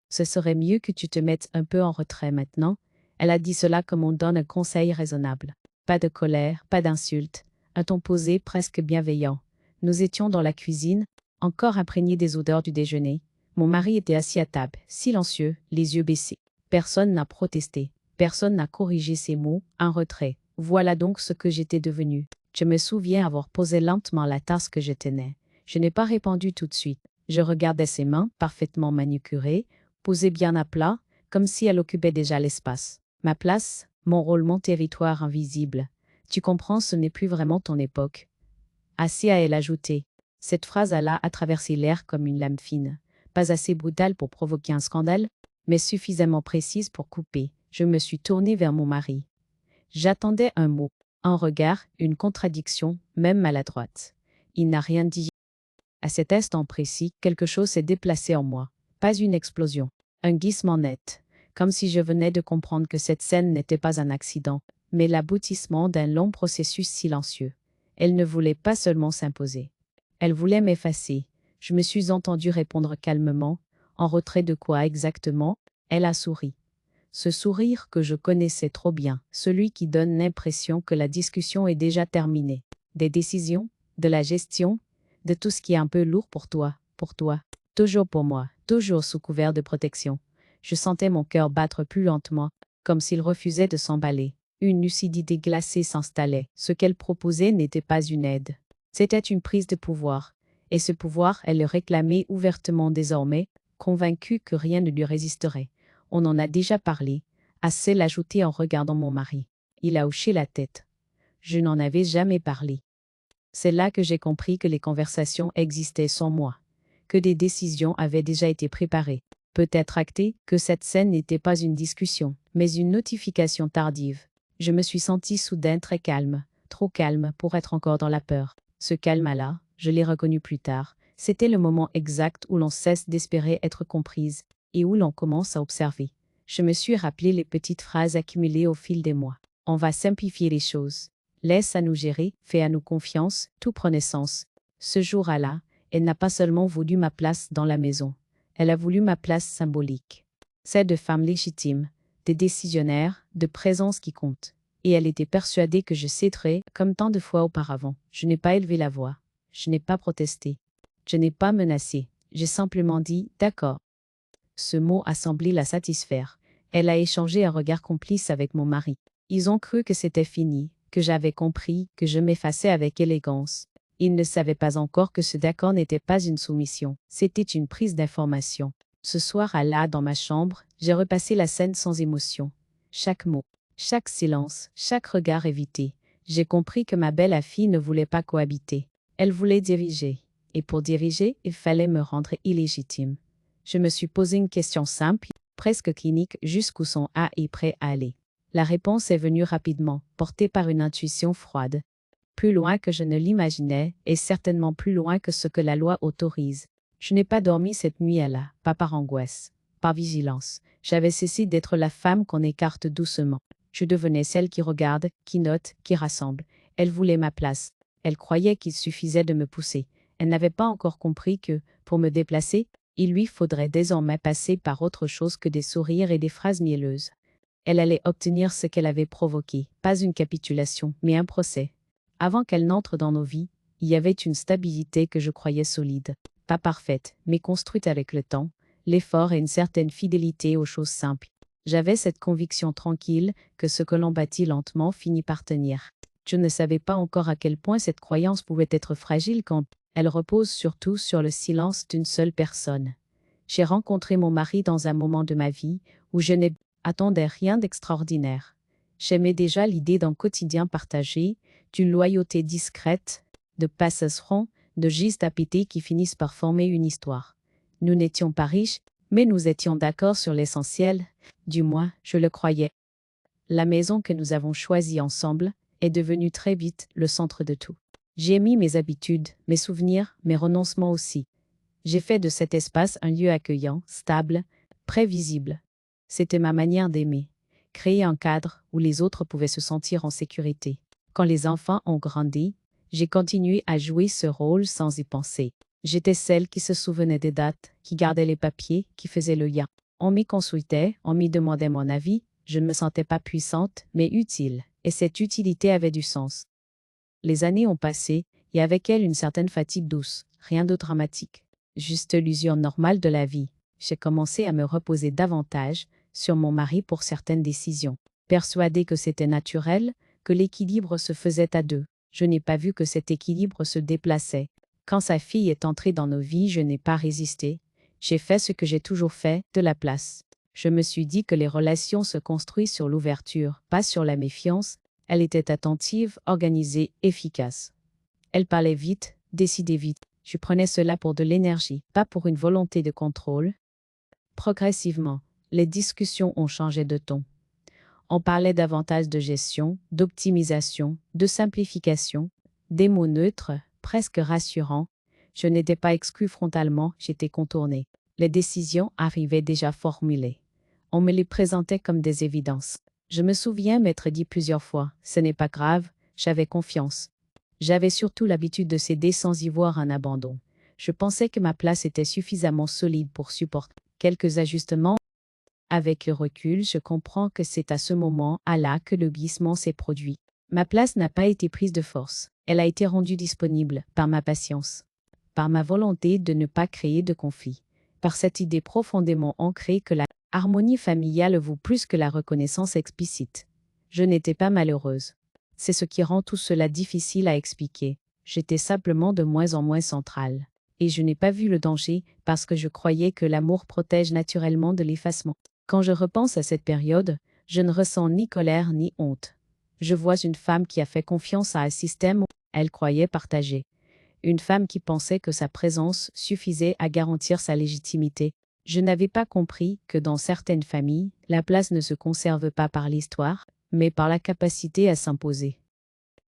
Ce serait mieux que tu te mettes un peu en retrait maintenant. Elle a dit cela comme on donne un conseil raisonnable. Pas de colère, pas d'insulte, un ton posé presque bienveillant. Nous étions dans la cuisine, encore imprégnés des odeurs du déjeuner. Mon mari était assis à table, silencieux, les yeux baissés. Personne n'a protesté, personne n'a corrigé ses mots, un retrait. Voilà donc ce que j'étais devenue. Je me souviens avoir posé lentement la tasse que je tenais. Je n'ai pas répondu tout de suite. Je regardais ses mains, parfaitement manucurées, posées bien à plat, comme si elle occupait déjà l'espace. Ma place, mon rôle, mon territoire invisible. Tu comprends, ce n'est plus vraiment ton époque. Assis a elle ajouté. Cette phrase alla à traverser l'air comme une lame fine. Pas assez brutale pour provoquer un scandale, mais suffisamment précise pour couper. Je me suis tournée vers mon mari. J'attendais un mot, un regard, une contradiction, même maladroite. Il n'a rien dit. À cet instant précis, quelque chose s'est déplacé en moi. Pas une explosion, un glissement net, comme si je venais de comprendre que cette scène n'était pas un accident, mais l'aboutissement d'un long processus silencieux. Elle ne voulait pas seulement s'imposer. Elle voulait m'effacer. Je me suis entendu répondre calmement. En retrait de quoi exactement? Elle a souri. Ce sourire que je connaissais trop bien, celui qui donne l'impression que la discussion est déjà terminée. Des décisions, de la gestion, de tout ce qui est un peu lourd pour toi, toujours pour moi, toujours sous couvert de protection. Je sentais mon cœur battre plus lentement, comme s'il refusait de s'emballer. Une lucidité glacée s'installait. Ce qu'elle proposait n'était pas une aide. C'était une prise de pouvoir. Et ce pouvoir, elle le réclamait ouvertement désormais, convaincue que rien ne lui résisterait. On en a déjà parlé, a-t-elle ajouté en regardant mon mari. Il a hoché la tête. Je n'en avais jamais parlé. C'est là que j'ai compris que les conversations existaient sans moi, que des décisions avaient déjà été préparées, peut-être actées, que cette scène n'était pas une discussion, mais une notification tardive. Je me suis sentie soudain très calme, trop calme pour être encore dans la peur. Ce calme-là, je l'ai reconnu plus tard, c'était le moment exact où l'on cesse d'espérer être comprise et où l'on commence à observer. Je me suis rappelé les petites phrases accumulées au fil des mois. On va simplifier les choses. Laisse à nous gérer, fais à nous confiance, tout prenait sens. Ce jour-là, elle n'a pas seulement voulu ma place dans la maison, elle a voulu ma place symbolique. Celle de femme légitime, de décisionnaire, de présence qui compte. Et elle était persuadée que je céderais, comme tant de fois auparavant. Je n'ai pas élevé la voix, je n'ai pas protesté, je n'ai pas menacé, j'ai simplement dit « d'accord ». Ce mot a semblé la satisfaire. Elle a échangé un regard complice avec mon mari. Ils ont cru que c'était fini, que j'avais compris, que je m'effaçais avec élégance. Ils ne savaient pas encore que ce d'accord n'était pas une soumission, c'était une prise d'information. Ce soir-là, dans ma chambre, j'ai repassé la scène sans émotion. Chaque mot, chaque silence, chaque regard évité. J'ai compris que ma belle fille ne voulait pas cohabiter. Elle voulait diriger. Et pour diriger, il fallait me rendre illégitime. Je me suis posé une question simple, presque clinique, jusqu'où son A est prêt à aller. La réponse est venue rapidement, portée par une intuition froide. Plus loin que je ne l'imaginais, et certainement plus loin que ce que la loi autorise. Je n'ai pas dormi cette nuit-là, pas par angoisse, par vigilance. J'avais cessé d'être la femme qu'on écarte doucement. Je devenais celle qui regarde, qui note, qui rassemble. Elle voulait ma place. Elle croyait qu'il suffisait de me pousser. Elle n'avait pas encore compris que, pour me déplacer, il lui faudrait désormais passer par autre chose que des sourires et des phrases mielleuses. Elle allait obtenir ce qu'elle avait provoqué, pas une capitulation, mais un procès. Avant qu'elle n'entre dans nos vies, il y avait une stabilité que je croyais solide, pas parfaite, mais construite avec le temps, l'effort et une certaine fidélité aux choses simples. J'avais cette conviction tranquille que ce que l'on bâtit lentement finit par tenir. Je ne savais pas encore à quel point cette croyance pouvait être fragile quand elle repose surtout sur le silence d'une seule personne. J'ai rencontré mon mari dans un moment de ma vie où je n'attendais rien d'extraordinaire. J'aimais déjà l'idée d'un quotidien partagé, d'une loyauté discrète, de passerelles, de gestes à péter qui finissent par former une histoire. Nous n'étions pas riches, mais nous étions d'accord sur l'essentiel, du moins, je le croyais. La maison que nous avons choisie ensemble est devenue très vite le centre de tout. J'ai mis mes habitudes, mes souvenirs, mes renoncements aussi. J'ai fait de cet espace un lieu accueillant, stable, prévisible. C'était ma manière d'aimer. Créer un cadre où les autres pouvaient se sentir en sécurité. Quand les enfants ont grandi, j'ai continué à jouer ce rôle sans y penser. J'étais celle qui se souvenait des dates, qui gardait les papiers, qui faisait le lien. On m'y consultait, on m'y demandait mon avis, je ne me sentais pas puissante, mais utile, et cette utilité avait du sens. Les années ont passé, et avec elles une certaine fatigue douce, rien de dramatique, juste l'usure normale de la vie. J'ai commencé à me reposer davantage sur mon mari pour certaines décisions, persuadée que c'était naturel, que l'équilibre se faisait à deux. Je n'ai pas vu que cet équilibre se déplaçait. Quand sa fille est entrée dans nos vies, je n'ai pas résisté. J'ai fait ce que j'ai toujours fait, de la place. Je me suis dit que les relations se construisent sur l'ouverture, pas sur la méfiance. Elle était attentive, organisée, efficace. Elle parlait vite, décidait vite. Je prenais cela pour de l'énergie, pas pour une volonté de contrôle. Progressivement, les discussions ont changé de ton. On parlait davantage de gestion, d'optimisation, de simplification, des mots neutres, presque rassurants. Je n'étais pas exclue frontalement, j'étais contournée. Les décisions arrivaient déjà formulées. On me les présentait comme des évidences. Je me souviens m'être dit plusieurs fois, ce n'est pas grave, j'avais confiance. J'avais surtout l'habitude de céder sans y voir un abandon. Je pensais que ma place était suffisamment solide pour supporter quelques ajustements. Avec le recul, je comprends que c'est à ce moment-là que le glissement s'est produit. Ma place n'a pas été prise de force. Elle a été rendue disponible par ma patience, par ma volonté de ne pas créer de conflit, par cette idée profondément ancrée que la harmonie familiale vaut plus que la reconnaissance explicite. Je n'étais pas malheureuse. C'est ce qui rend tout cela difficile à expliquer. J'étais simplement de moins en moins centrale. Et je n'ai pas vu le danger parce que je croyais que l'amour protège naturellement de l'effacement. Quand je repense à cette période, je ne ressens ni colère ni honte. Je vois une femme qui a fait confiance à un système où elle croyait partager. Une femme qui pensait que sa présence suffisait à garantir sa légitimité. Je n'avais pas compris que dans certaines familles, la place ne se conserve pas par l'histoire, mais par la capacité à s'imposer.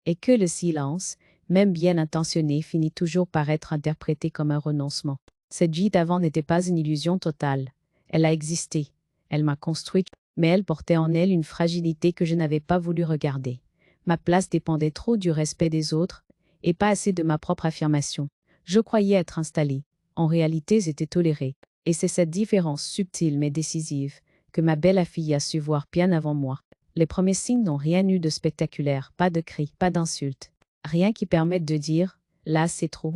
Et que le silence, même bien intentionné, finit toujours par être interprété comme un renoncement. Cette vie d'avant n'était pas une illusion totale. Elle a existé. Elle m'a construite, mais elle portait en elle une fragilité que je n'avais pas voulu regarder. Ma place dépendait trop du respect des autres, et pas assez de ma propre affirmation. Je croyais être installée. En réalité, j'étais tolérée. Et c'est cette différence subtile mais décisive que ma belle-fille a su voir bien avant moi. Les premiers signes n'ont rien eu de spectaculaire, pas de cris, pas d'insultes. Rien qui permette de dire « là c'est trop ».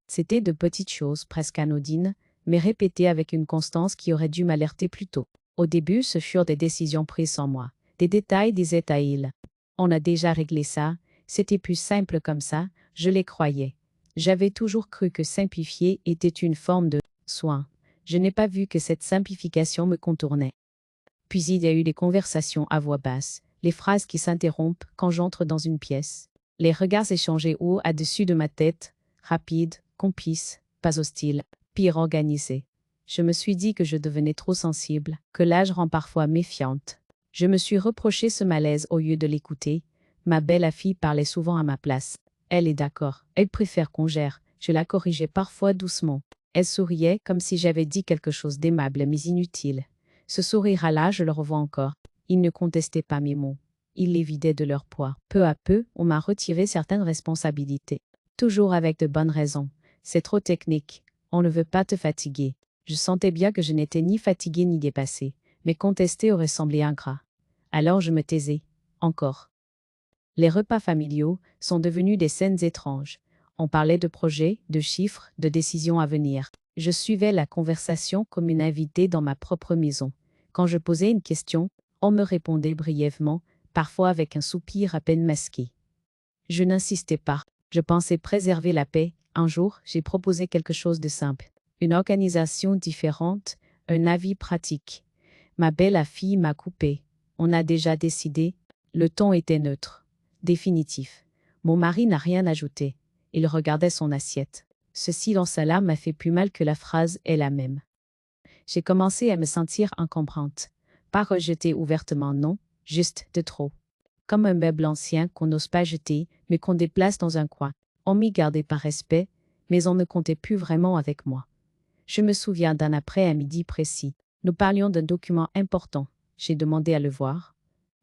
C'était de petites choses presque anodines, mais répétées avec une constance qui aurait dû m'alerter plus tôt. Au début, ce furent des décisions prises sans moi. Des détails disaient à il. On a déjà réglé ça, c'était plus simple comme ça, je les croyais. J'avais toujours cru que simplifier était une forme de soin. Je n'ai pas vu que cette simplification me contournait. Puis il y a eu des conversations à voix basse, les phrases qui s'interrompent quand j'entre dans une pièce, les regards échangés haut au-dessus de ma tête, rapides, complices, pas hostiles, pire organisés. Je me suis dit que je devenais trop sensible, que l'âge rend parfois méfiante. Je me suis reproché ce malaise au lieu de l'écouter. Ma belle-fille parlait souvent à ma place. Elle est d'accord, elle préfère qu'on gère. Je la corrigeais parfois doucement. Elle souriait comme si j'avais dit quelque chose d'aimable mais inutile. Ce sourire-là, je le revois encore. Il ne contestait pas mes mots. Il les vidait de leur poids. Peu à peu, on m'a retiré certaines responsabilités. Toujours avec de bonnes raisons. C'est trop technique. On ne veut pas te fatiguer. Je sentais bien que je n'étais ni fatiguée ni dépassée. Mais contester aurait semblé ingrat. Alors je me taisais. Encore. Les repas familiaux sont devenus des scènes étranges. On parlait de projets, de chiffres, de décisions à venir. Je suivais la conversation comme une invitée dans ma propre maison. Quand je posais une question, on me répondait brièvement, parfois avec un soupir à peine masqué. Je n'insistais pas. Je pensais préserver la paix. Un jour, j'ai proposé quelque chose de simple. Une organisation différente, un avis pratique. Ma belle-fille m'a coupé. On a déjà décidé. Le ton était neutre. Définitif. Mon mari n'a rien ajouté. Il regardait son assiette. Ce silence-là m'a fait plus mal que la phrase est la même. J'ai commencé à me sentir encombrante. Pas rejeter ouvertement, non, juste de trop. Comme un meuble ancien qu'on n'ose pas jeter, mais qu'on déplace dans un coin. On m'y gardait par respect, mais on ne comptait plus vraiment avec moi. Je me souviens d'un après-midi précis. Nous parlions d'un document important. J'ai demandé à le voir.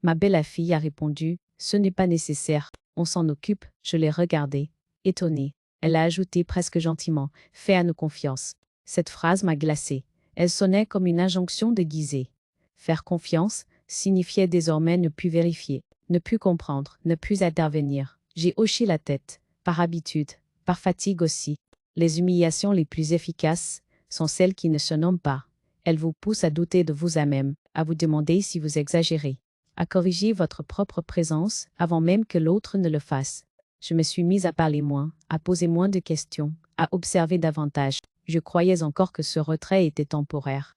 Ma belle-fille a répondu « Ce n'est pas nécessaire, on s'en occupe ». Je l'ai regardée, étonnée. Elle a ajouté presque gentiment « Fais à nous confiance ». Cette phrase m'a glacée. Elle sonnait comme une injonction déguisée. Faire confiance signifiait désormais ne plus vérifier, ne plus comprendre, ne plus intervenir. J'ai hoché la tête, par habitude, par fatigue aussi. Les humiliations les plus efficaces sont celles qui ne se nomment pas. Elles vous poussent à douter de vous-même, à vous demander si vous exagérez, à corriger votre propre présence avant même que l'autre ne le fasse. Je me suis mise à parler moins, à poser moins de questions, à observer davantage. Je croyais encore que ce retrait était temporaire,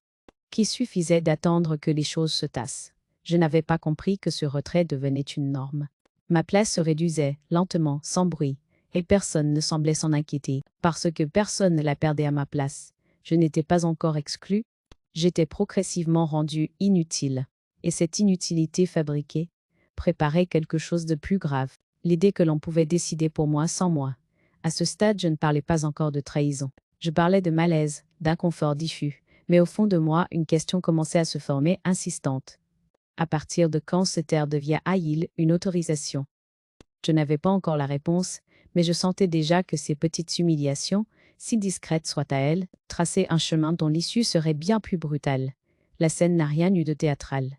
qu'il suffisait d'attendre que les choses se tassent. Je n'avais pas compris que ce retrait devenait une norme. Ma place se réduisait, lentement, sans bruit, et personne ne semblait s'en inquiéter, parce que personne ne la perdait à ma place. Je n'étais pas encore exclue, j'étais progressivement rendue inutile. Et cette inutilité fabriquée préparait quelque chose de plus grave, l'idée que l'on pouvait décider pour moi sans moi. À ce stade, je ne parlais pas encore de trahison. Je parlais de malaise, d'inconfort diffus, mais au fond de moi, une question commençait à se former insistante. À partir de quand se taire devient haïl une autorisation? Je n'avais pas encore la réponse, mais je sentais déjà que ces petites humiliations, si discrètes soient-elles, traçaient un chemin dont l'issue serait bien plus brutale. La scène n'a rien eu de théâtral.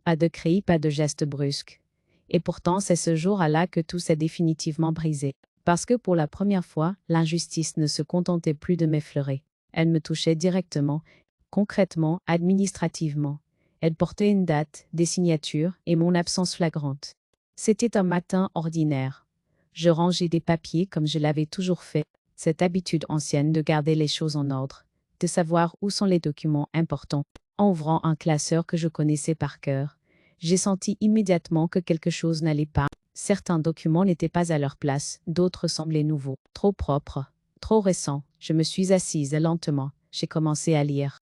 Pas de cris, pas de gestes brusques. Et pourtant, c'est ce jour-là que tout s'est définitivement brisé. Parce que pour la première fois, l'injustice ne se contentait plus de m'effleurer. Elle me touchait directement, concrètement, administrativement. Elle portait une date, des signatures et mon absence flagrante. C'était un matin ordinaire. Je rangeais des papiers comme je l'avais toujours fait, cette habitude ancienne de garder les choses en ordre, de savoir où sont les documents importants. En ouvrant un classeur que je connaissais par cœur, j'ai senti immédiatement que quelque chose n'allait pas. Certains documents n'étaient pas à leur place, d'autres semblaient nouveaux, trop propres, trop récents. Je me suis assise lentement, j'ai commencé à lire.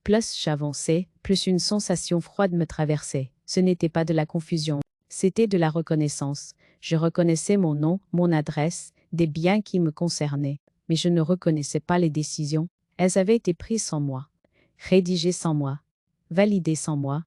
Plus j'avançais, plus une sensation froide me traversait. Ce n'était pas de la confusion, c'était de la reconnaissance. Je reconnaissais mon nom, mon adresse, des biens qui me concernaient, mais je ne reconnaissais pas les décisions. Elles avaient été prises sans moi, rédigées sans moi, validées sans moi.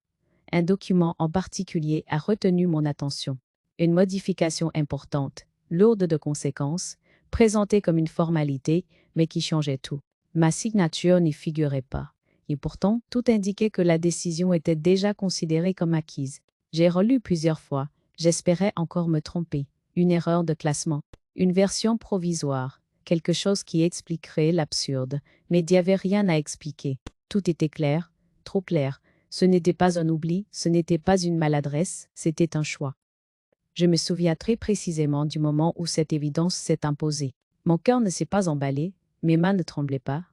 Un document en particulier a retenu mon attention. Une modification importante, lourde de conséquences, présentée comme une formalité, mais qui changeait tout. Ma signature n'y figurait pas. Et pourtant, tout indiquait que la décision était déjà considérée comme acquise. J'ai relu plusieurs fois. J'espérais encore me tromper. Une erreur de classement. Une version provisoire. Quelque chose qui expliquerait l'absurde. Mais il n'y avait rien à expliquer. Tout était clair, trop clair. Ce n'était pas un oubli, ce n'était pas une maladresse, c'était un choix. Je me souviens très précisément du moment où cette évidence s'est imposée. Mon cœur ne s'est pas emballé, mes mains ne tremblaient pas.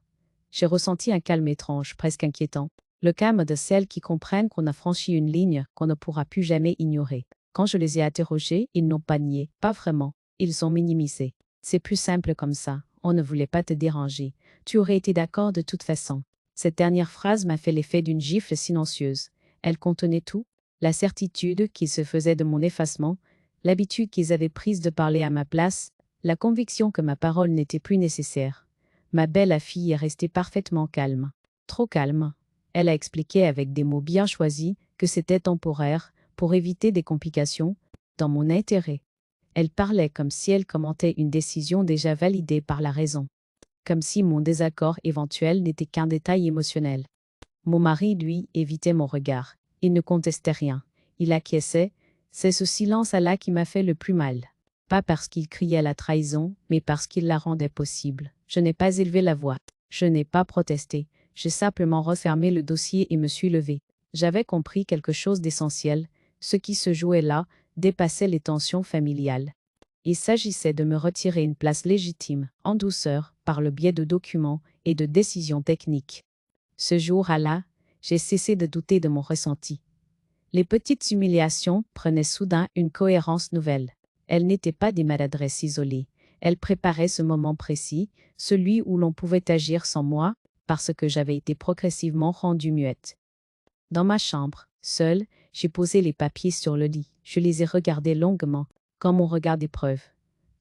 J'ai ressenti un calme étrange, presque inquiétant. Le calme de celles qui comprennent qu'on a franchi une ligne qu'on ne pourra plus jamais ignorer. Quand je les ai interrogés, ils n'ont pas nié, pas vraiment. Ils ont minimisé. C'est plus simple comme ça. On ne voulait pas te déranger. Tu aurais été d'accord de toute façon. Cette dernière phrase m'a fait l'effet d'une gifle silencieuse. Elle contenait tout, la certitude qu'ils se faisaient de mon effacement, l'habitude qu'ils avaient prise de parler à ma place, la conviction que ma parole n'était plus nécessaire. Ma belle fille est restée parfaitement calme. Trop calme. Elle a expliqué avec des mots bien choisis que c'était temporaire, pour éviter des complications, dans mon intérêt. Elle parlait comme si elle commentait une décision déjà validée par la raison. Comme si mon désaccord éventuel n'était qu'un détail émotionnel. Mon mari, lui, évitait mon regard. Il ne contestait rien. Il acquiesçait. C'est ce silence-là qui m'a fait le plus mal. Pas parce qu'il criait la trahison, mais parce qu'il la rendait possible. Je n'ai pas élevé la voix. Je n'ai pas protesté. J'ai simplement refermé le dossier et me suis levée. J'avais compris quelque chose d'essentiel. Ce qui se jouait là dépassait les tensions familiales. Il s'agissait de me retirer une place légitime, en douceur, par le biais de documents et de décisions techniques. Ce jour-là, j'ai cessé de douter de mon ressenti. Les petites humiliations prenaient soudain une cohérence nouvelle. Elles n'étaient pas des maladresses isolées. Elles préparaient ce moment précis, celui où l'on pouvait agir sans moi, parce que j'avais été progressivement rendue muette. Dans ma chambre, seule, j'ai posé les papiers sur le lit. Je les ai regardés longuement, comme on regarde des preuves.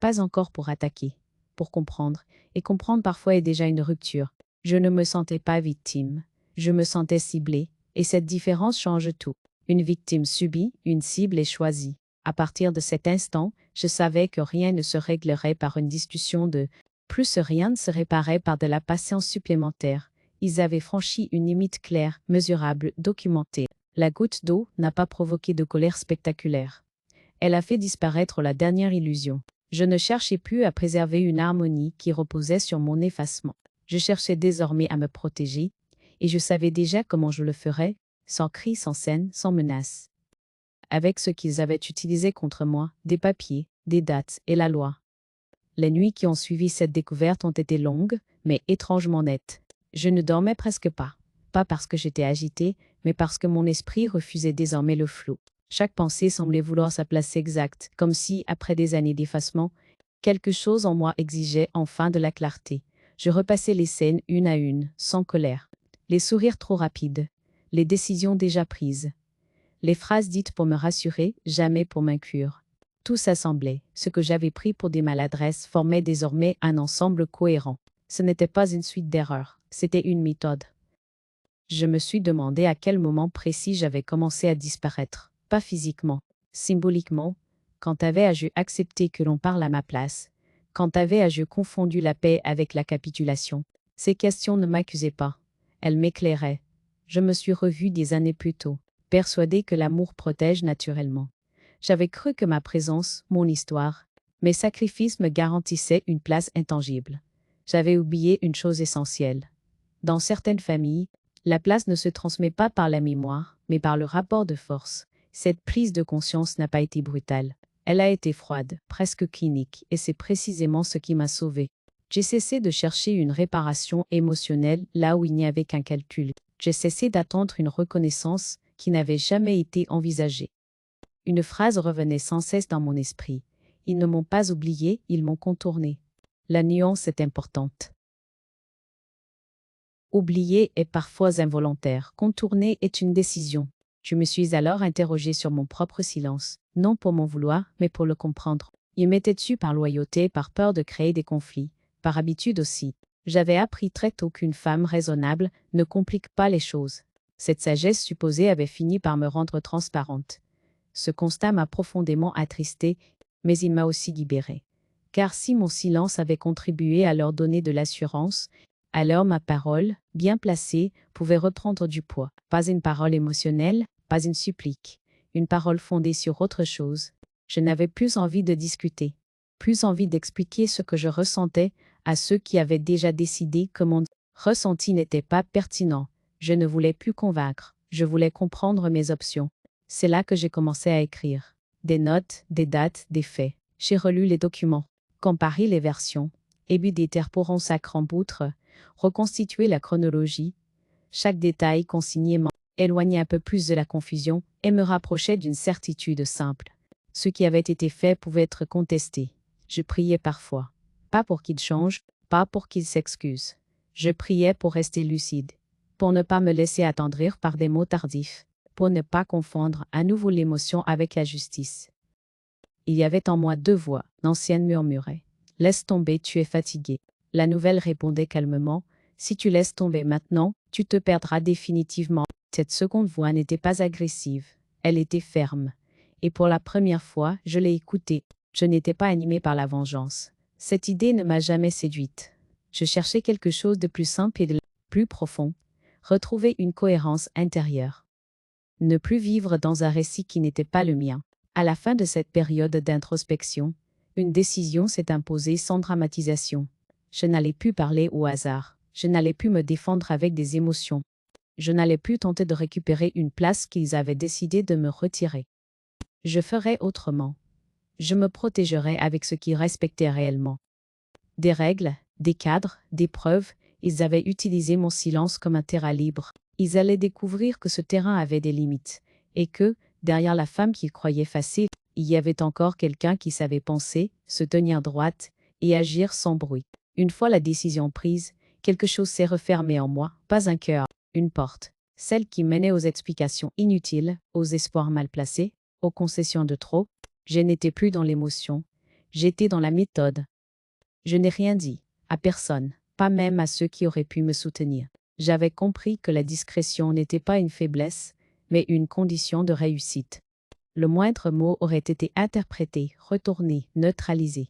Pas encore pour attaquer, pour comprendre, et comprendre parfois est déjà une rupture. Je ne me sentais pas victime, je me sentais ciblée, et cette différence change tout. Une victime subie, une cible est choisie. À partir de cet instant, je savais que rien ne se réglerait par une discussion de plus rien ne se réparait par de la patience supplémentaire, Ils avaient franchi une limite claire, mesurable, documentée. La goutte d'eau n'a pas provoqué de colère spectaculaire. Elle a fait disparaître la dernière illusion. Je ne cherchais plus à préserver une harmonie qui reposait sur mon effacement. Je cherchais désormais à me protéger, et je savais déjà comment je le ferais, sans cris, sans scène, sans menace. Avec ce qu'ils avaient utilisé contre moi, des papiers, des dates et la loi. Les nuits qui ont suivi cette découverte ont été longues, mais étrangement nettes. Je ne dormais presque pas. Pas parce que j'étais agitée, mais parce que mon esprit refusait désormais le flou. Chaque pensée semblait vouloir sa place exacte, comme si, après des années d'effacement, quelque chose en moi exigeait enfin de la clarté. Je repassais les scènes une à une, sans colère. Les sourires trop rapides, les décisions déjà prises. Les phrases dites pour me rassurer, jamais pour m'inclure. Tout s'assemblait. Ce que j'avais pris pour des maladresses formait désormais un ensemble cohérent. Ce n'était pas une suite d'erreurs, c'était une méthode. Je me suis demandé à quel moment précis j'avais commencé à disparaître. Pas physiquement, symboliquement, quand avais-je accepté que l'on parle à ma place, quand avais-je confondu la paix avec la capitulation. Ces questions ne m'accusaient pas, elles m'éclairaient. Je me suis revue des années plus tôt, persuadée que l'amour protège naturellement. J'avais cru que ma présence, mon histoire, mes sacrifices me garantissaient une place intangible. J'avais oublié une chose essentielle. Dans certaines familles, la place ne se transmet pas par la mémoire, mais par le rapport de force. Cette prise de conscience n'a pas été brutale. Elle a été froide, presque clinique, et c'est précisément ce qui m'a sauvée. J'ai cessé de chercher une réparation émotionnelle là où il n'y avait qu'un calcul. J'ai cessé d'attendre une reconnaissance qui n'avait jamais été envisagée. Une phrase revenait sans cesse dans mon esprit. Ils ne m'ont pas oublié, ils m'ont contourné. La nuance est importante. Oublier est parfois involontaire, contourner est une décision. Je me suis alors interrogée sur mon propre silence, non pour m'en vouloir, mais pour le comprendre. Il m'était dessus par loyauté, par peur de créer des conflits, par habitude aussi. J'avais appris très tôt qu'une femme raisonnable ne complique pas les choses. Cette sagesse supposée avait fini par me rendre transparente. Ce constat m'a profondément attristée, mais il m'a aussi libérée. Car si mon silence avait contribué à leur donner de l'assurance, alors ma parole, bien placée, pouvait reprendre du poids. Pas une parole émotionnelle, pas une supplique. Une parole fondée sur autre chose. Je n'avais plus envie de discuter. Plus envie d'expliquer ce que je ressentais à ceux qui avaient déjà décidé que mon ressenti n'était pas pertinent. Je ne voulais plus convaincre. Je voulais comprendre mes options. C'est là que j'ai commencé à écrire. Des notes, des dates, des faits. J'ai relu les documents, comparé les versions, ébu des terres sac en poutre, reconstituer la chronologie. Chaque détail consigné m'éloignait un peu plus de la confusion et me rapprochait d'une certitude simple. Ce qui avait été fait pouvait être contesté. Je priais parfois. Pas pour qu'il change, pas pour qu'il s'excuse. Je priais pour rester lucide, pour ne pas me laisser attendrir par des mots tardifs, pour ne pas confondre à nouveau l'émotion avec la justice. Il y avait en moi deux voix. L'ancienne murmurait « Laisse tomber, tu es fatigué ». La nouvelle répondait calmement « Si tu laisses tomber maintenant, tu te perdras définitivement ». Cette seconde voix n'était pas agressive, elle était ferme. Et pour la première fois, je l'ai écoutée. Je n'étais pas animée par la vengeance. Cette idée ne m'a jamais séduite. Je cherchais quelque chose de plus simple et de plus profond. Retrouver une cohérence intérieure. Ne plus vivre dans un récit qui n'était pas le mien. À la fin de cette période d'introspection, une décision s'est imposée sans dramatisation. Je n'allais plus parler au hasard. Je n'allais plus me défendre avec des émotions. Je n'allais plus tenter de récupérer une place qu'ils avaient décidé de me retirer. Je ferais autrement. Je me protégerais avec ce qui respectait réellement. Des règles, des cadres, des preuves, ils avaient utilisé mon silence comme un terrain libre. Ils allaient découvrir que ce terrain avait des limites, et que, derrière la femme qu'ils croyaient facile, il y avait encore quelqu'un qui savait penser, se tenir droite, et agir sans bruit. Une fois la décision prise, quelque chose s'est refermé en moi, pas un cœur, une porte, celle qui menait aux explications inutiles, aux espoirs mal placés, aux concessions de trop. Je n'étais plus dans l'émotion, j'étais dans la méthode. Je n'ai rien dit, à personne, pas même à ceux qui auraient pu me soutenir. J'avais compris que la discrétion n'était pas une faiblesse, mais une condition de réussite. Le moindre mot aurait été interprété, retourné, neutralisé.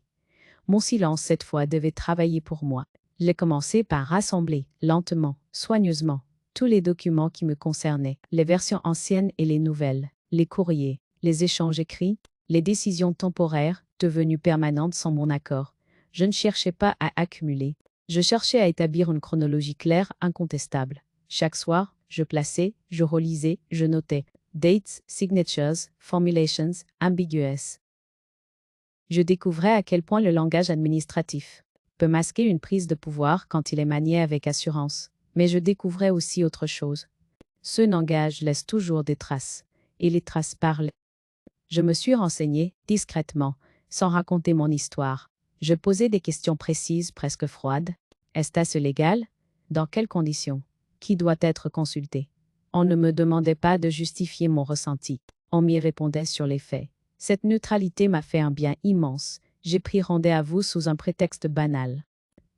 Mon silence cette fois devait travailler pour moi. J'ai commencé par rassembler, lentement, soigneusement, tous les documents qui me concernaient, les versions anciennes et les nouvelles, les courriers, les échanges écrits, les décisions temporaires, devenues permanentes sans mon accord. Je ne cherchais pas à accumuler. Je cherchais à établir une chronologie claire, incontestable. Chaque soir, je plaçais, je relisais, je notais. Dates, signatures, formulations, ambiguous. Je découvrais à quel point le langage administratif peut masquer une prise de pouvoir quand il est manié avec assurance. Mais je découvrais aussi autre chose. Ce langage laisse toujours des traces. Et les traces parlent. Je me suis renseigné, discrètement, sans raconter mon histoire. Je posais des questions précises, presque froides. Est-ce légal? Dans quelles conditions? Qui doit être consulté? On ne me demandait pas de justifier mon ressenti. On m'y répondait sur les faits. Cette neutralité m'a fait un bien immense. J'ai pris rendez-vous sous un prétexte banal.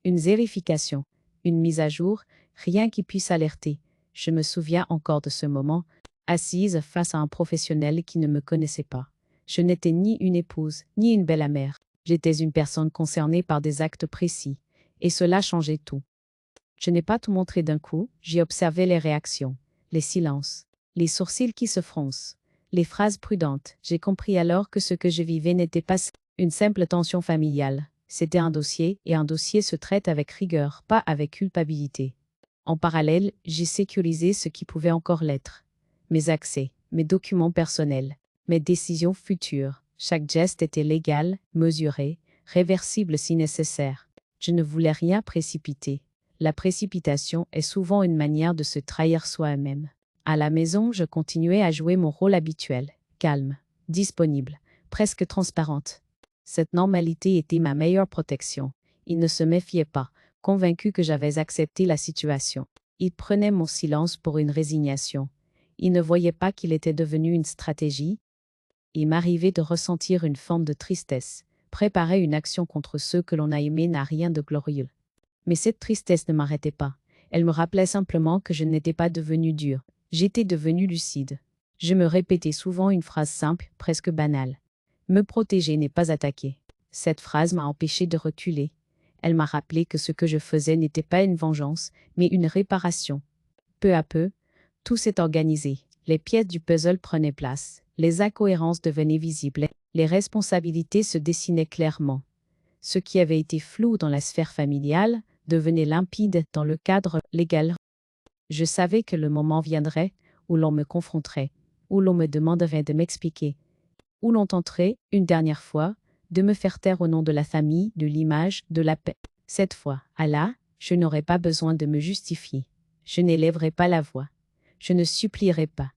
Une vérification, une mise à jour, rien qui puisse alerter. Je me souviens encore de ce moment, assise face à un professionnel qui ne me connaissait pas. Je n'étais ni une épouse, ni une belle amère. J'étais une personne concernée par des actes précis. Et cela changeait tout. Je n'ai pas tout montré d'un coup, j'ai observé les réactions, les silences, les sourcils qui se froncent, les phrases prudentes. J'ai compris alors que ce que je vivais n'était pas une simple tension familiale. C'était un dossier, et un dossier se traite avec rigueur, pas avec culpabilité. En parallèle, j'ai sécurisé ce qui pouvait encore l'être. Mes accès, mes documents personnels, mes décisions futures. Chaque geste était légal, mesuré, réversible si nécessaire. Je ne voulais rien précipiter. La précipitation est souvent une manière de se trahir soi-même. À la maison, je continuais à jouer mon rôle habituel, calme, disponible, presque transparente. Cette normalité était ma meilleure protection. Il ne se méfiait pas, convaincu que j'avais accepté la situation. Il prenait mon silence pour une résignation. Il ne voyait pas qu'il était devenu une stratégie. Il m'arrivait de ressentir une forme de tristesse. Préparer une action contre ceux que l'on a aimés n'a rien de glorieux. Mais cette tristesse ne m'arrêtait pas. Elle me rappelait simplement que je n'étais pas devenue dure. J'étais devenue lucide. Je me répétais souvent une phrase simple, presque banale. Me protéger n'est pas attaquer. Cette phrase m'a empêché de reculer. Elle m'a rappelé que ce que je faisais n'était pas une vengeance, mais une réparation. Peu à peu, tout s'est organisé. Les pièces du puzzle prenaient place. Les incohérences devenaient visibles. Les responsabilités se dessinaient clairement. Ce qui avait été flou dans la sphère familiale devenait limpide dans le cadre légal. Je savais que le moment viendrait où l'on me confronterait, où l'on me demanderait de m'expliquer, où l'on tenterait, une dernière fois, de me faire taire au nom de la famille, de l'image, de la paix. Cette fois, Allah, je n'aurais pas besoin de me justifier. Je n'élèverai pas la voix. Je ne supplierai pas.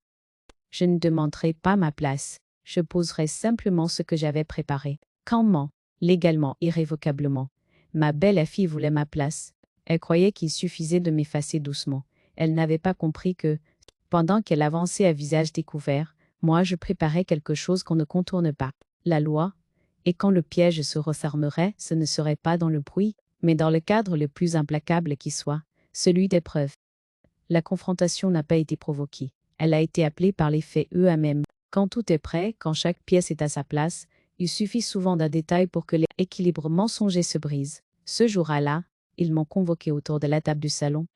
Je ne demanderai pas ma place. Je poserai simplement ce que j'avais préparé. Calmement, légalement, irrévocablement. Ma belle fille voulait ma place. Elle croyait qu'il suffisait de m'effacer doucement. Elle n'avait pas compris que, pendant qu'elle avançait à visage découvert, moi je préparais quelque chose qu'on ne contourne pas, la loi. Et quand le piège se refermerait, ce ne serait pas dans le bruit, mais dans le cadre le plus implacable qui soit, celui des preuves. La confrontation n'a pas été provoquée. Elle a été appelée par les faits eux-mêmes. Quand tout est prêt, quand chaque pièce est à sa place, il suffit souvent d'un détail pour que l'équilibre mensonger se brise. Ce jour-là, ils m'ont convoqué autour de la table du salon.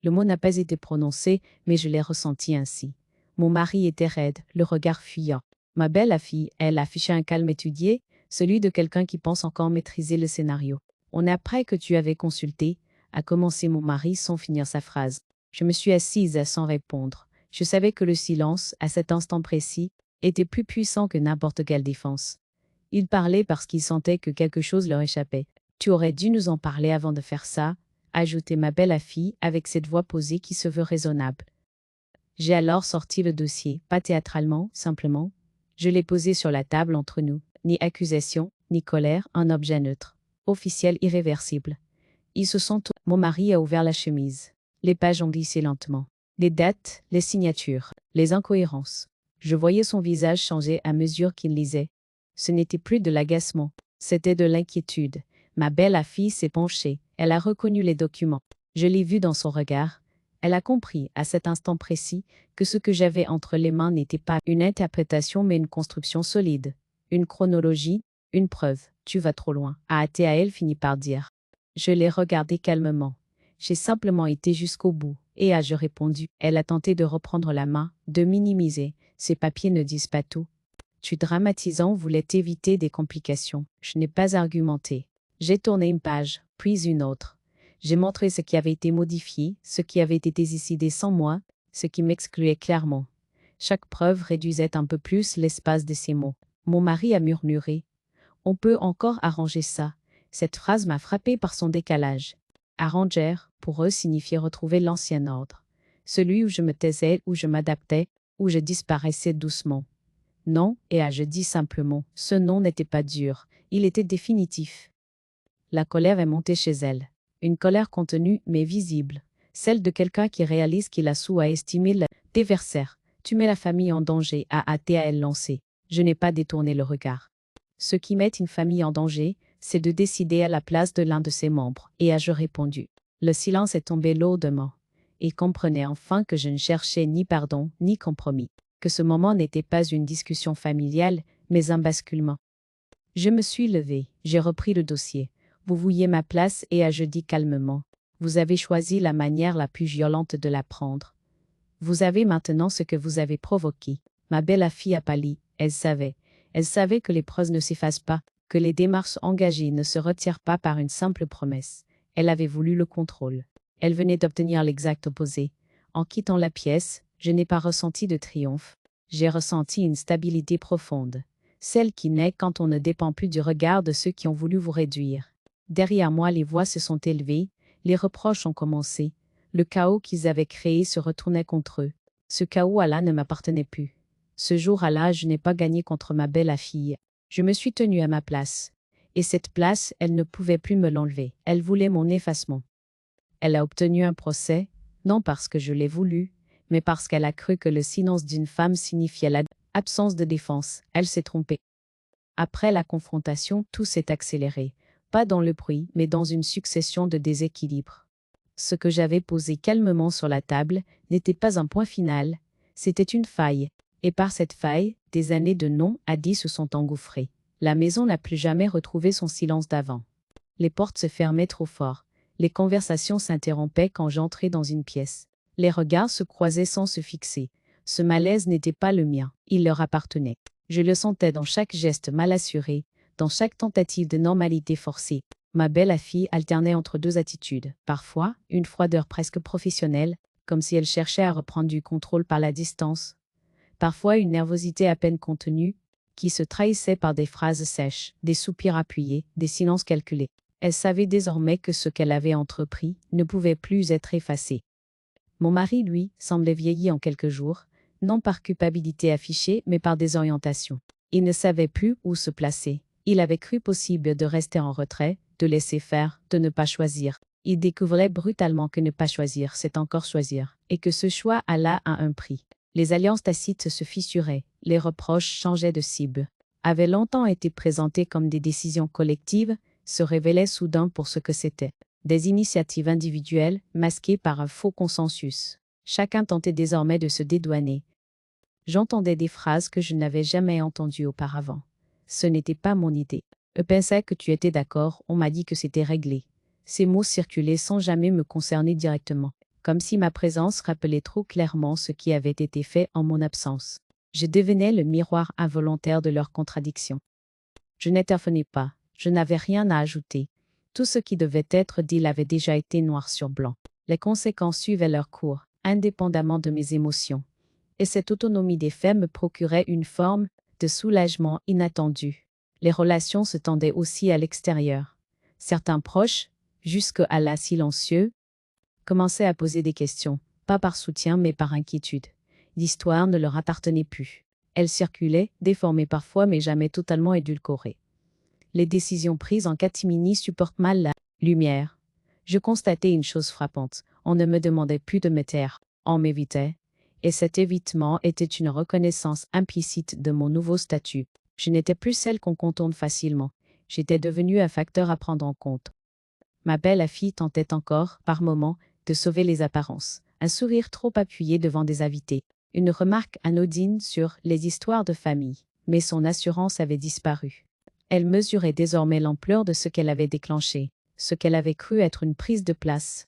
Le mot n'a pas été prononcé, mais je l'ai ressenti ainsi. Mon mari était raide, le regard fuyant. Ma belle fille, elle, affichait un calme étudié, celui de quelqu'un qui pense encore maîtriser le scénario. On est après que tu avais consulté, a commencé mon mari sans finir sa phrase. Je me suis assise sans répondre. Je savais que le silence, à cet instant précis, était plus puissant que n'importe quelle défense. Il parlait parce qu'il sentait que quelque chose leur échappait. Tu aurais dû nous en parler avant de faire ça, ajoutait ma belle fille avec cette voix posée qui se veut raisonnable. J'ai alors sorti le dossier, pas théâtralement, simplement. Je l'ai posé sur la table entre nous. Ni accusation, ni colère, un objet neutre. Officiel irréversible. Ils se sont... Mon mari a ouvert la chemise. Les pages ont glissé lentement. Les dates, les signatures, les incohérences. Je voyais son visage changer à mesure qu'il lisait. Ce n'était plus de l'agacement, c'était de l'inquiétude. Ma belle fille s'est penchée, elle a reconnu les documents. Je l'ai vu dans son regard. Elle a compris, à cet instant précis, que ce que j'avais entre les mains n'était pas une interprétation mais une construction solide. Une chronologie, une preuve. Tu vas trop loin, a-t-elle fini par dire. Je l'ai regardé calmement. J'ai simplement été jusqu'au bout. Et ai-je répondu. Elle a tenté de reprendre la main, de minimiser. Ces papiers ne disent pas tout. Tu dramatisant voulait éviter des complications. Je n'ai pas argumenté. J'ai tourné une page, puis une autre. J'ai montré ce qui avait été modifié, ce qui avait été décidé sans moi, ce qui m'excluait clairement. Chaque preuve réduisait un peu plus l'espace de ces mots. Mon mari a murmuré. On peut encore arranger ça. Cette phrase m'a frappé par son décalage. Arranger, pour eux, signifiait retrouver l'ancien ordre. Celui où je me taisais, où je m'adaptais, où je disparaissais doucement. Non, et je dis simplement, ce non n'était pas dur, il était définitif. La colère est montée chez elle. Une colère contenue mais visible. Celle de quelqu'un qui réalise qu'il a sous-estimé l'adversaire. Tu mets la famille en danger, a hâté à elle lancer. Je n'ai pas détourné le regard. Ce qui met une famille en danger, c'est de décider à la place de l'un de ses membres, et ai-je répondu. Le silence est tombé lourdement. Il comprenait enfin que je ne cherchais ni pardon, ni compromis. Que ce moment n'était pas une discussion familiale, mais un basculement. Je me suis levée, j'ai repris le dossier. Vous vouliez ma place et ai-je dit calmement. Vous avez choisi la manière la plus violente de la prendre. Vous avez maintenant ce que vous avez provoqué. Ma belle fille a pâli, elle savait. Elle savait que les preuves ne s'effacent pas, que les démarches engagées ne se retirent pas par une simple promesse. Elle avait voulu le contrôle. Elle venait d'obtenir l'exact opposé. En quittant la pièce, je n'ai pas ressenti de triomphe. J'ai ressenti une stabilité profonde. Celle qui naît quand on ne dépend plus du regard de ceux qui ont voulu vous réduire. Derrière moi, les voix se sont élevées, les reproches ont commencé. Le chaos qu'ils avaient créé se retournait contre eux. Ce chaos-là ne m'appartenait plus. Ce jour-là, je n'ai pas gagné contre ma belle fille. Je me suis tenue à ma place. Et cette place, elle ne pouvait plus me l'enlever. Elle voulait mon effacement. Elle a obtenu un procès, non parce que je l'ai voulu, mais parce qu'elle a cru que le silence d'une femme signifiait l'absence de défense. Elle s'est trompée. Après la confrontation, tout s'est accéléré. Pas dans le bruit, mais dans une succession de déséquilibres. Ce que j'avais posé calmement sur la table n'était pas un point final, c'était une faille. Et par cette faille, des années de non-a-dit se sont engouffrées. La maison n'a plus jamais retrouvé son silence d'avant. Les portes se fermaient trop fort. Les conversations s'interrompaient quand j'entrais dans une pièce. Les regards se croisaient sans se fixer. Ce malaise n'était pas le mien, il leur appartenait. Je le sentais dans chaque geste mal assuré, dans chaque tentative de normalité forcée. Ma belle fille alternait entre deux attitudes. Parfois, une froideur presque professionnelle, comme si elle cherchait à reprendre du contrôle par la distance. Parfois, une nervosité à peine contenue, qui se trahissait par des phrases sèches, des soupirs appuyés, des silences calculés. Elle savait désormais que ce qu'elle avait entrepris ne pouvait plus être effacé. Mon mari, lui, semblait vieilli en quelques jours, non par culpabilité affichée, mais par désorientation. Il ne savait plus où se placer. Il avait cru possible de rester en retrait, de laisser faire, de ne pas choisir. Il découvrait brutalement que ne pas choisir, c'est encore choisir, et que ce choix alla à un prix. Les alliances tacites se fissuraient, les reproches changeaient de cible. Avaient longtemps été présentés comme des décisions collectives, se révélaient soudain pour ce que c'était. Des initiatives individuelles, masquées par un faux consensus. Chacun tentait désormais de se dédouaner. J'entendais des phrases que je n'avais jamais entendues auparavant. Ce n'était pas mon idée. Je pensais que tu étais d'accord, on m'a dit que c'était réglé. Ces mots circulaient sans jamais me concerner directement, comme si ma présence rappelait trop clairement ce qui avait été fait en mon absence. Je devenais le miroir involontaire de leurs contradictions. Je n'intervenais pas, je n'avais rien à ajouter. Tout ce qui devait être dit l'avait déjà été noir sur blanc. Les conséquences suivaient leur cours, indépendamment de mes émotions. Et cette autonomie des faits me procurait une forme de soulagement inattendu. Les relations se tendaient aussi à l'extérieur. Certains proches, jusque-à là silencieux, commençaient à poser des questions, pas par soutien mais par inquiétude. L'histoire ne leur appartenait plus. Elle circulait, déformée parfois mais jamais totalement édulcorée. Les décisions prises en catimini supportent mal la lumière. Je constatais une chose frappante, on ne me demandait plus de me taire, on m'évitait. Et cet évitement était une reconnaissance implicite de mon nouveau statut. Je n'étais plus celle qu'on contourne facilement. J'étais devenue un facteur à prendre en compte. Ma belle fille tentait encore, par moments, de sauver les apparences. Un sourire trop appuyé devant des invités. Une remarque anodine sur les histoires de famille. Mais son assurance avait disparu. Elle mesurait désormais l'ampleur de ce qu'elle avait déclenché, ce qu'elle avait cru être une prise de place.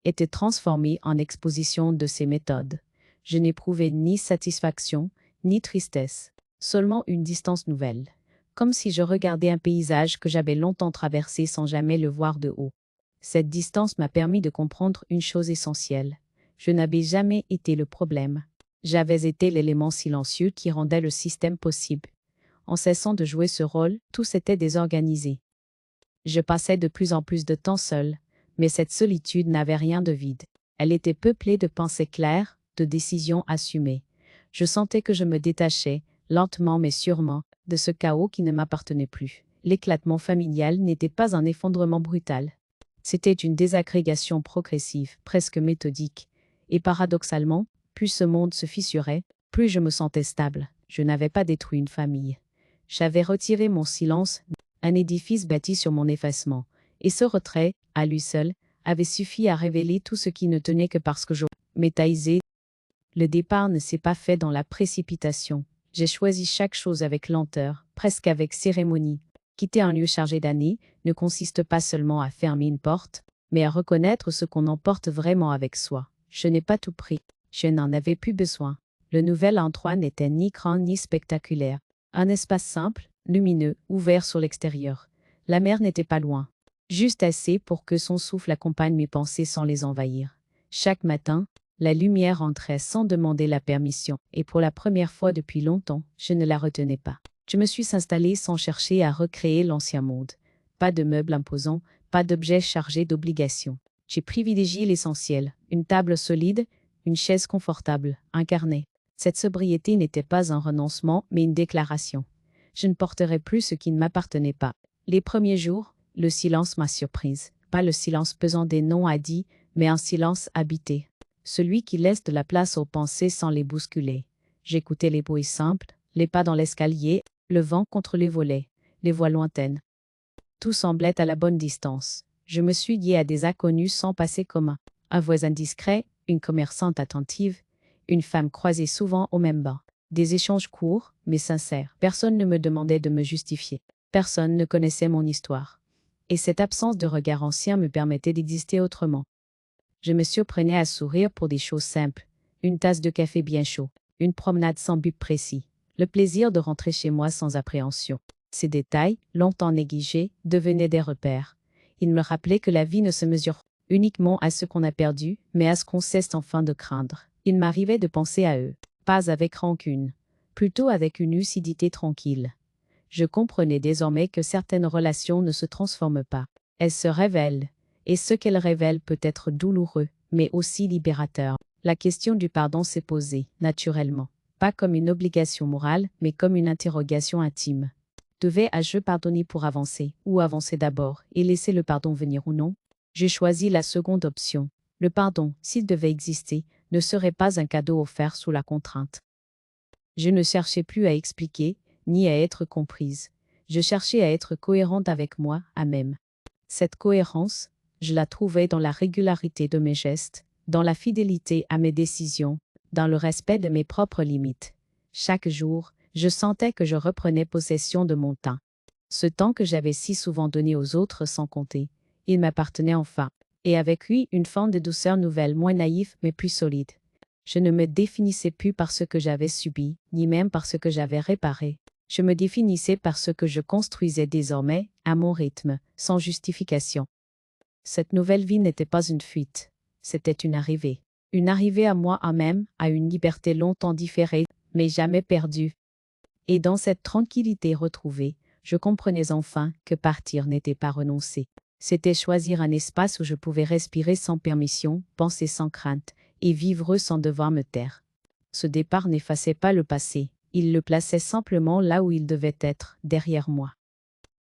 était transformée en exposition de ces méthodes. Je n'éprouvais ni satisfaction, ni tristesse, seulement une distance nouvelle, comme si je regardais un paysage que j'avais longtemps traversé sans jamais le voir de haut. Cette distance m'a permis de comprendre une chose essentielle. Je n'avais jamais été le problème. J'avais été l'élément silencieux qui rendait le système possible. En cessant de jouer ce rôle, tout s'était désorganisé. Je passais de plus en plus de temps seul, mais cette solitude n'avait rien de vide. Elle était peuplée de pensées claires, de décisions assumées. Je sentais que je me détachais, lentement mais sûrement, de ce chaos qui ne m'appartenait plus. L'éclatement familial n'était pas un effondrement brutal. C'était une désagrégation progressive, presque méthodique. Et paradoxalement, plus ce monde se fissurait, plus je me sentais stable. Je n'avais pas détruit une famille. J'avais retiré mon silence, un édifice bâti sur mon effacement. Et ce retrait, à lui seul, avait suffi à révéler tout ce qui ne tenait que parce que je m'étaisais. Le départ ne s'est pas fait dans la précipitation. J'ai choisi chaque chose avec lenteur, presque avec cérémonie. Quitter un lieu chargé d'années ne consiste pas seulement à fermer une porte, mais à reconnaître ce qu'on emporte vraiment avec soi. Je n'ai pas tout pris. Je n'en avais plus besoin. Le nouvel endroit n'était ni grand ni spectaculaire. Un espace simple, lumineux, ouvert sur l'extérieur. La mer n'était pas loin. Juste assez pour que son souffle accompagne mes pensées sans les envahir. Chaque matin, la lumière entrait sans demander la permission, et pour la première fois depuis longtemps, je ne la retenais pas. Je me suis installée sans chercher à recréer l'ancien monde. Pas de meubles imposants, pas d'objets chargés d'obligations. J'ai privilégié l'essentiel, une table solide, une chaise confortable, un carnet. Cette sobriété n'était pas un renoncement, mais une déclaration. Je ne porterai plus ce qui ne m'appartenait pas. Les premiers jours, le silence m'a surprise. Pas le silence pesant des noms à dire, mais un silence habité. Celui qui laisse de la place aux pensées sans les bousculer. J'écoutais les bruits simples, les pas dans l'escalier, le vent contre les volets, les voix lointaines. Tout semblait à la bonne distance. Je me suis liée à des inconnus sans passé commun. Un voisin discret, une commerçante attentive, une femme croisée souvent au même banc. Des échanges courts, mais sincères. Personne ne me demandait de me justifier. Personne ne connaissait mon histoire. Et cette absence de regard ancien me permettait d'exister autrement. Je me surprenais à sourire pour des choses simples. Une tasse de café bien chaud, une promenade sans but précis, le plaisir de rentrer chez moi sans appréhension. Ces détails, longtemps négligés, devenaient des repères. Ils me rappelaient que la vie ne se mesure uniquement à ce qu'on a perdu, mais à ce qu'on cesse enfin de craindre. Il m'arrivait de penser à eux, pas avec rancune, plutôt avec une lucidité tranquille. Je comprenais désormais que certaines relations ne se transforment pas. Elles se révèlent, et ce qu'elles révèlent peut être douloureux, mais aussi libérateur. La question du pardon s'est posée, naturellement. Pas comme une obligation morale, mais comme une interrogation intime. Devais-je pardonner pour avancer, ou avancer d'abord, et laisser le pardon venir ou non? J'ai choisi la seconde option. Le pardon, s'il devait exister, ne serait pas un cadeau offert sous la contrainte. Je ne cherchais plus à expliquer, ni à être comprise. Je cherchais à être cohérente avec moi, à même. Cette cohérence, je la trouvais dans la régularité de mes gestes, dans la fidélité à mes décisions, dans le respect de mes propres limites. Chaque jour, je sentais que je reprenais possession de mon temps. Ce temps que j'avais si souvent donné aux autres sans compter, il m'appartenait enfin, et avec lui une forme de douceur nouvelle, moins naïve mais plus solide. Je ne me définissais plus par ce que j'avais subi, ni même par ce que j'avais réparé. Je me définissais par ce que je construisais désormais, à mon rythme, sans justification. Cette nouvelle vie n'était pas une fuite, c'était une arrivée. Une arrivée à moi-même, à une liberté longtemps différée, mais jamais perdue. Et dans cette tranquillité retrouvée, je comprenais enfin que partir n'était pas renoncer. C'était choisir un espace où je pouvais respirer sans permission, penser sans crainte, et vivre sans devoir me taire. Ce départ n'effaçait pas le passé, il le plaçait simplement là où il devait être, derrière moi.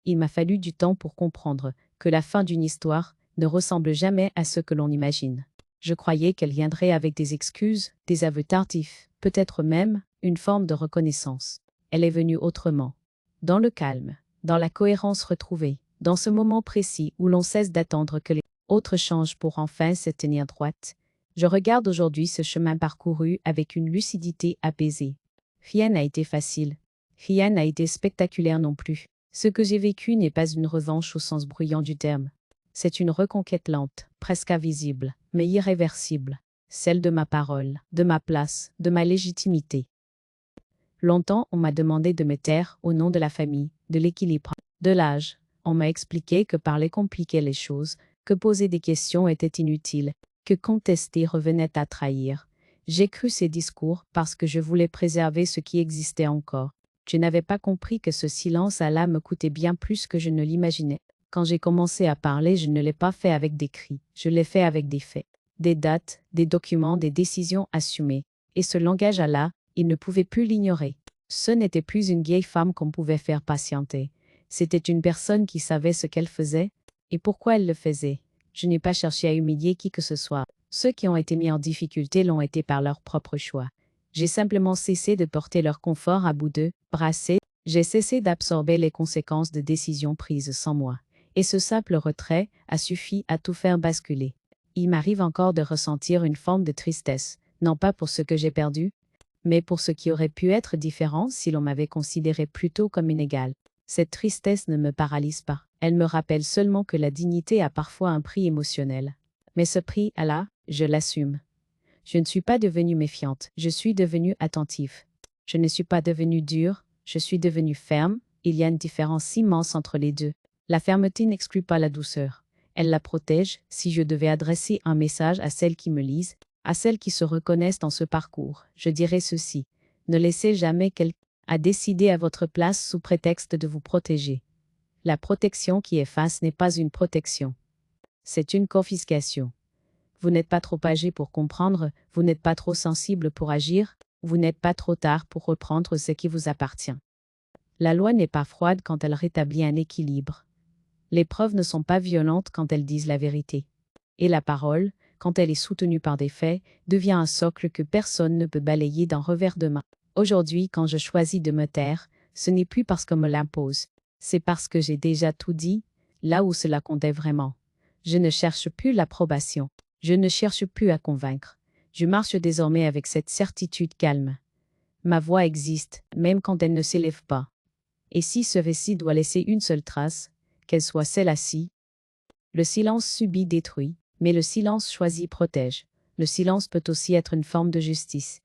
Il m'a fallu du temps pour comprendre que la fin d'une histoire ne ressemble jamais à ce que l'on imagine. Je croyais qu'elle viendrait avec des excuses, des aveux tardifs, peut-être même une forme de reconnaissance. Elle est venue autrement. Dans le calme, dans la cohérence retrouvée, dans ce moment précis où l'on cesse d'attendre que les autres changent pour enfin se tenir droite. Je regarde aujourd'hui ce chemin parcouru avec une lucidité apaisée. Rien n'a été facile. Rien n'a été spectaculaire non plus. Ce que j'ai vécu n'est pas une revanche au sens bruyant du terme. C'est une reconquête lente, presque invisible. mais irréversible, celle de ma parole, de ma place, de ma légitimité. Longtemps, on m'a demandé de me taire au nom de la famille, de l'équilibre, de l'âge. On m'a expliqué que parler compliquait les choses, que poser des questions était inutile, que contester revenait à trahir. J'ai cru ces discours parce que je voulais préserver ce qui existait encore. Je n'avais pas compris que ce silence allait me coûter bien plus que je ne l'imaginais. Quand j'ai commencé à parler, je ne l'ai pas fait avec des cris, je l'ai fait avec des faits, des dates, des documents, des décisions assumées. Et ce langage-là, il ne pouvait plus l'ignorer. Ce n'était plus une vieille femme qu'on pouvait faire patienter. C'était une personne qui savait ce qu'elle faisait et pourquoi elle le faisait. Je n'ai pas cherché à humilier qui que ce soit. Ceux qui ont été mis en difficulté l'ont été par leur propre choix. J'ai simplement cessé de porter leur confort à bout de brasser. J'ai cessé d'absorber les conséquences de décisions prises sans moi. Et ce simple retrait a suffi à tout faire basculer. Il m'arrive encore de ressentir une forme de tristesse, non pas pour ce que j'ai perdu, mais pour ce qui aurait pu être différent si l'on m'avait considéré plutôt comme une égale. Cette tristesse ne me paralyse pas. Elle me rappelle seulement que la dignité a parfois un prix émotionnel. Mais ce prix, là, je l'assume. Je ne suis pas devenue méfiante, je suis devenue attentive. Je ne suis pas devenue dure, je suis devenue ferme. Il y a une différence immense entre les deux. La fermeté n'exclut pas la douceur. Elle la protège. Si je devais adresser un message à celles qui me lisent, à celles qui se reconnaissent dans ce parcours, je dirais ceci. Ne laissez jamais quelqu'un à décider à votre place sous prétexte de vous protéger. La protection qui efface n'est pas une protection. C'est une confiscation. Vous n'êtes pas trop âgé pour comprendre, vous n'êtes pas trop sensible pour agir, vous n'êtes pas trop tard pour reprendre ce qui vous appartient. La loi n'est pas froide quand elle rétablit un équilibre. Les preuves ne sont pas violentes quand elles disent la vérité. Et la parole, quand elle est soutenue par des faits, devient un socle que personne ne peut balayer d'un revers de main. Aujourd'hui, quand je choisis de me taire, ce n'est plus parce qu'on me l'impose, c'est parce que j'ai déjà tout dit, là où cela comptait vraiment. Je ne cherche plus l'approbation, je ne cherche plus à convaincre. Je marche désormais avec cette certitude calme. Ma voix existe, même quand elle ne s'élève pas. Et si ce récit doit laisser une seule trace, qu'elle soit celle-ci. Le silence subit détruit, mais le silence choisi protège. Le silence peut aussi être une forme de justice.